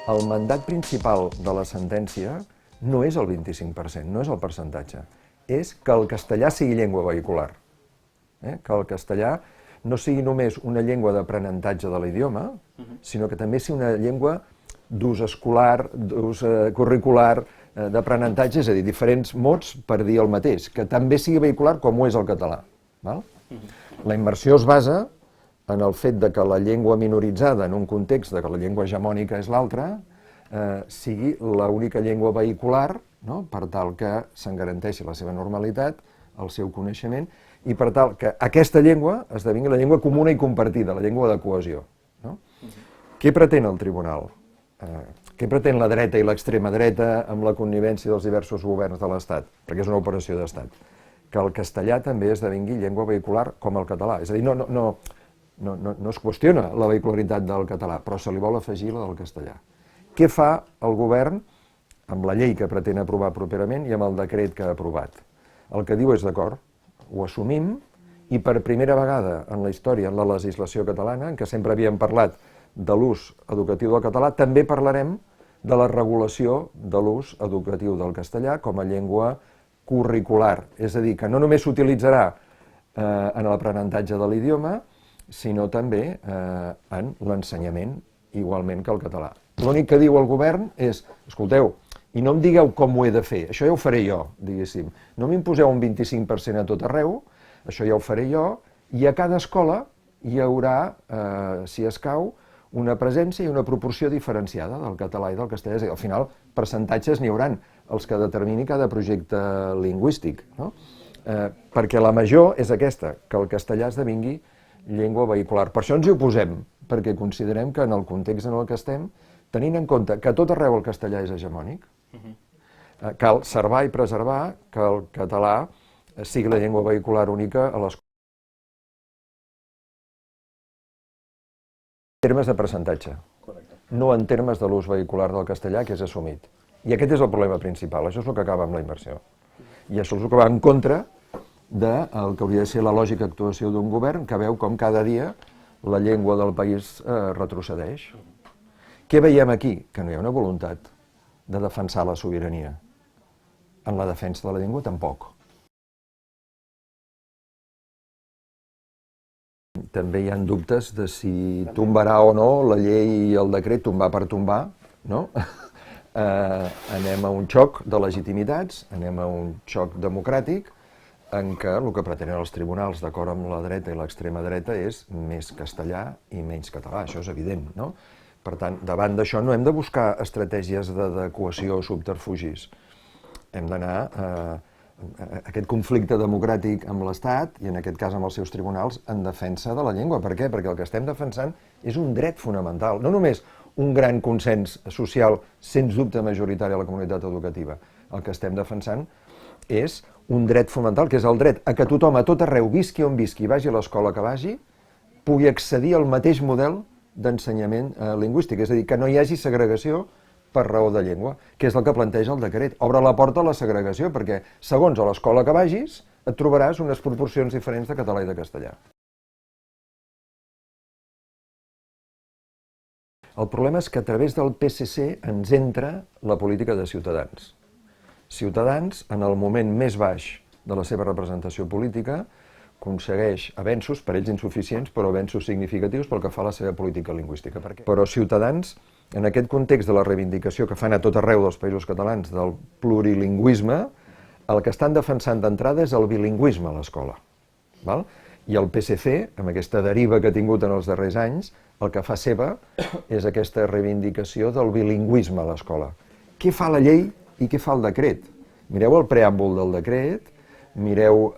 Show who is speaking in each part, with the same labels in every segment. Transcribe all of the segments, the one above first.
Speaker 1: El mandat principal de la sentència no és el 25%, no és el percentatge, és que el castellà sigui llengua vehicular. Que el castellà no sigui només una llengua d'aprenentatge de l'idioma, sinó que també sigui una llengua d'ús escolar, d'ús curricular, d'aprenentatge, és a dir, diferents mots per dir el mateix, que també sigui vehicular com ho és el català. La immersió es basa en el fet de que la llengua minoritzada, en un context de que la llengua hegemònica és l'altra, sigui l'única llengua vehicular, per tal que se'n garanteixi la seva normalitat, el seu coneixement, i per tal que aquesta llengua esdevingui la llengua comuna i compartida, la llengua de cohesió. Què pretén el tribunal? Què pretén la dreta i l'extrema dreta amb la connivència dels diversos governs de l'Estat? Perquè és una operació d'Estat. Que el castellà també esdevingui llengua vehicular com el català. És a dir, no es qüestiona la vehicularitat del català, però se li vol afegir la del castellà. Què fa el govern amb la llei que pretén aprovar properament i amb el decret que ha aprovat? El que diu és d'acord, ho assumim, i per primera vegada en la història, en la legislació catalana, en què sempre havíem parlat de l'ús educatiu del català, també parlarem de la regulació de l'ús educatiu del castellà com a llengua curricular. És a dir, que no només s'utilitzarà en l'aprenentatge de l'idioma, sinó també en l'ensenyament, igualment que el català. L'únic que diu el govern és, escolteu, i no em digueu com ho he de fer, això ja ho faré jo, diguéssim. No m'imposeu un 25% a tot arreu, això ja ho faré jo, i a cada escola hi haurà, si escau, una presència i una proporció diferenciada del català i del castellà. Al final, percentatges n'hi hauran, els que determini cada projecte lingüístic, perquè la major és aquesta, que el castellà esdevingui llengua vehicular. Per això ens hi oposem, perquè considerem que en el context en el que estem, tenint en compte que a tot arreu el castellà és hegemònic, cal servar i preservar que el català sigui la llengua vehicular única a l'escola. En termes de percentatge, no en termes de l'ús vehicular del castellà, que és assumit. I aquest és el problema principal, això és el que acaba amb la immersió. I això és el que va en contra del que hauria de ser la lògica actuació d'un govern que veu com cada dia la llengua del país retrocedeix. Què veiem aquí? Que no hi ha una voluntat de defensar la sobirania. En la defensa de la llengua tampoc. També hi ha dubtes de si tombarà o no la llei i el decret, tombar per tombar, no? Anem a un xoc de legitimitats, anem a un xoc democràtic, en què el que pretenen els tribunals, d'acord amb la dreta i l'extrema dreta, és més castellà i menys català, això és evident, no? Per tant, davant d'això no hem de buscar estratègies de cohesió o subterfugis. Hem d'anar a aquest conflicte democràtic amb l'Estat, i en aquest cas amb els seus tribunals, en defensa de la llengua. Per què? Perquè el que estem defensant és un dret fonamental, no només un gran consens social, sens dubte majoritari a la comunitat educativa. El que estem defensant és un dret fonamental, que és el dret a que tothom, a tot arreu, visqui on visqui, vagi a l'escola que vagi, pugui accedir al mateix model d'ensenyament lingüístic, és a dir, que no hi hagi segregació per raó de llengua, que és el que planteja el decret. Obre la porta a la segregació, perquè segons a l'escola que vagis et trobaràs unes proporcions diferents de català i de castellà. El problema és que a través del PSC ens entra la política de Ciutadans. Ciutadans, en el moment més baix de la seva representació política, aconsegueix avenços, per ells insuficients, però avenços significatius pel que fa a la seva política lingüística. Però Ciutadans, en aquest context de la reivindicació que fan a tot arreu dels països catalans del plurilingüisme, el que estan defensant d'entrada és el bilingüisme a l'escola. I el PSC, amb aquesta deriva que ha tingut en els darrers anys, el que fa seva és aquesta reivindicació del bilingüisme a l'escola. Què fa la llei i què fa el decret? Mireu el preàmbul del decret, mireu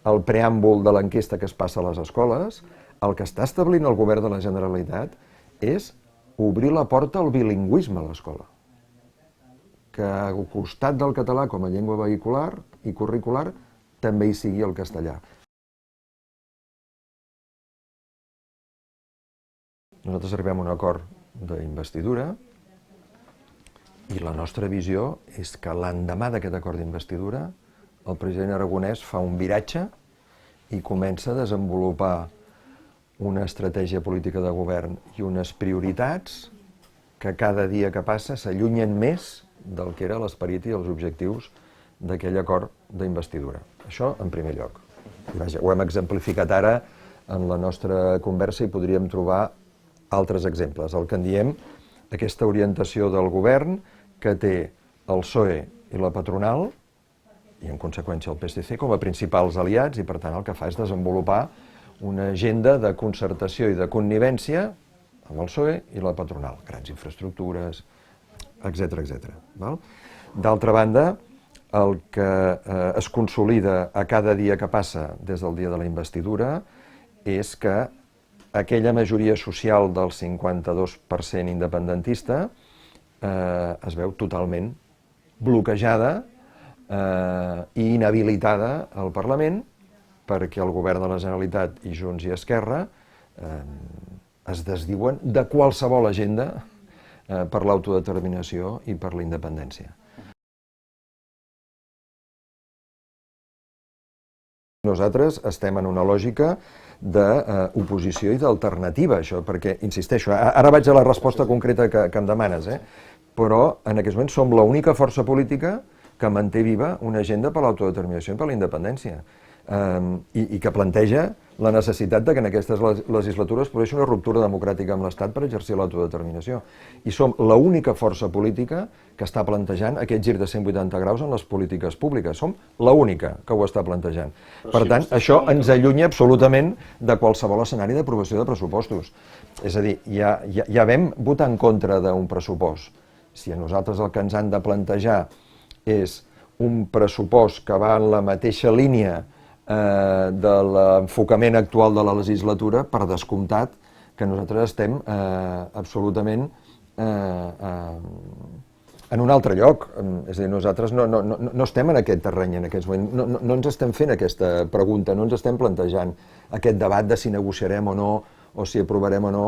Speaker 1: el preàmbul de l'enquesta que es passa a les escoles. El que està establint el govern de la Generalitat és obrir la porta al bilingüisme a l'escola. Que al costat del català com a llengua vehicular i curricular també hi sigui el castellà. Nosaltres arribem a un acord d'investidura i la nostra visió és que l'endemà d'aquest acord d'investidura el president Aragonès fa un viratge i comença a desenvolupar una estratègia política de govern i unes prioritats que cada dia que passa s'allunyen més del que era l'esperit i els objectius d'aquell acord d'investidura. Això en primer lloc. I vaja, ho hem exemplificat ara en la nostra conversa i podríem trobar altres exemples. El que en diem aquesta orientació del govern que té el PSOE i la patronal, i en conseqüència el PSC, com a principals aliats, i per tant el que fa és desenvolupar una agenda de concertació i de connivència amb el PSOE i la patronal, grans infraestructures, etc. D'altra banda, el que es consolida a cada dia que passa des del dia de la investidura és que aquella majoria social del 52% independentista es veu totalment bloquejada i inhabilitada al Parlament perquè el govern de la Generalitat i Junts i Esquerra es desdiuen de qualsevol agenda per l'autodeterminació i per la independència. Nosaltres estem en una lògica d'oposició i d'alternativa, això, perquè, insisteixo, ara vaig a la resposta concreta que em demanes, però en aquests moments som l'única força política que manté viva una agenda per l'autodeterminació i per la independència i que planteja la necessitat que en aquestes legislatures produeixi una ruptura democràtica amb l'Estat per exercir l'autodeterminació. I som l'única força política que està plantejant aquest gir de 180 graus en les polítiques públiques. Som l'única que ho està plantejant. Per tant, això ens allunya absolutament de qualsevol escenari d'aprovació de pressupostos. És a dir, ja vam votar en contra d'un pressupost. Si a nosaltres el que ens han de plantejar és un pressupost que va en la mateixa línia de l'enfocament actual de la legislatura, per descomptat que nosaltres estem absolutament en un altre lloc. És a dir, nosaltres no estem en aquest terreny en aquests moments, no ens estem fent aquesta pregunta, no ens estem plantejant aquest debat de si negociarem o no, o si aprovarem o no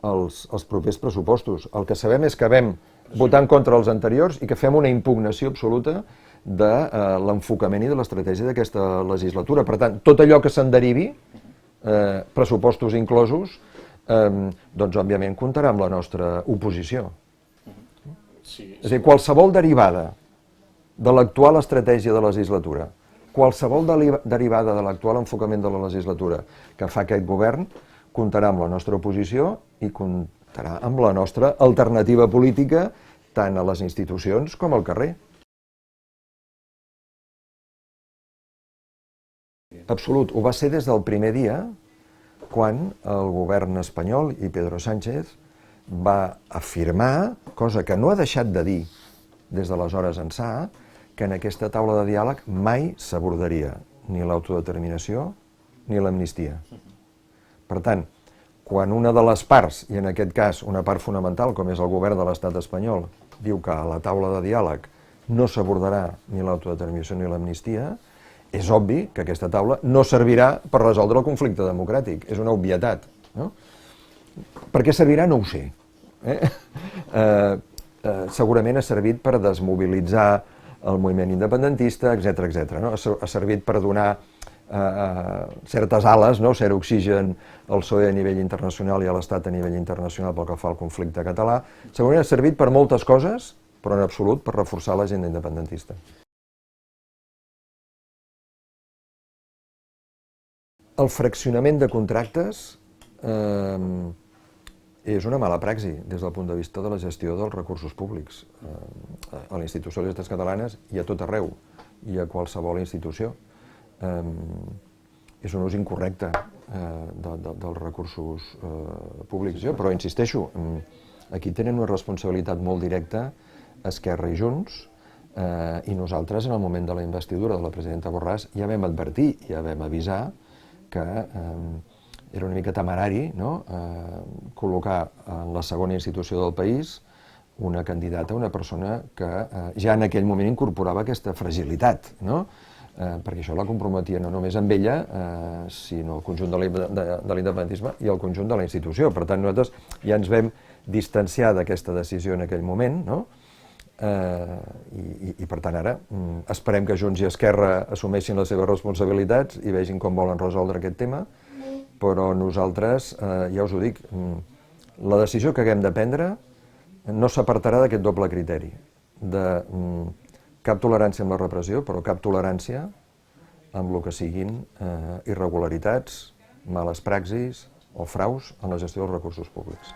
Speaker 1: els propers pressupostos. El que sabem és que vam votar en contra dels anteriors i que fem una impugnació absoluta de l'enfocament i de l'estratègia d'aquesta legislatura. Per tant, tot allò que se'n derivi, pressupostos inclosos, doncs òbviament comptarà amb la nostra oposició. És a dir, qualsevol derivada de l'actual estratègia de la legislatura, qualsevol derivada de l'actual enfocament de la legislatura que fa aquest govern, comptarà amb la nostra oposició i comptarà amb la nostra alternativa política tant a les institucions com al carrer. Absolut, ho va ser des del primer dia quan el govern espanyol i Pedro Sánchez va afirmar, cosa que no ha deixat de dir des d'aleshores ençà, que en aquesta taula de diàleg mai s'abordaria ni l'autodeterminació ni l'amnistia. Per tant, quan una de les parts, i en aquest cas una part fonamental com és el govern de l'estat espanyol, diu que a la taula de diàleg no s'abordarà ni l'autodeterminació ni l'amnistia, és obvi que aquesta taula no servirà per resoldre el conflicte democràtic, és una obvietat. Per què servirà? No ho sé. Segurament ha servit per desmobilitzar el moviment independentista, etc. Ha servit per donar certes ales, cert oxigen al PSOE a nivell internacional i a l'Estat a nivell internacional pel que fa al conflicte català. Segurament ha servit per moltes coses, però en absolut per reforçar l'agenda independentista. El fraccionament de contractes és una mala praxi des del punt de vista de la gestió dels recursos públics. A l'Institució de les Lletres Catalanes i a tot arreu, i a qualsevol institució. És un ús incorrecte dels recursos públics. Però insisteixo, aquí tenen una responsabilitat molt directa Esquerra i Junts, i nosaltres en el moment de la investidura de la presidenta Borràs ja vam advertir, ja vam avisar que era una mica temerari col·locar en la segona institució del país una candidata, una persona que ja en aquell moment incorporava aquesta fragilitat, perquè això la comprometia no només amb ella, sinó el conjunt de l'independentisme i el conjunt de la institució. Per tant, nosaltres ja ens vam distanciar d'aquesta decisió en aquell moment, i per tant ara esperem que Junts i Esquerra assumeixin les seves responsabilitats i vegin com volen resoldre aquest tema, però nosaltres, ja us ho dic, la decisió que haguem de prendre no s'apartarà d'aquest doble criteri, de cap tolerància amb la repressió, però cap tolerància amb el que siguin irregularitats, males praxis o fraus en la gestió dels recursos públics.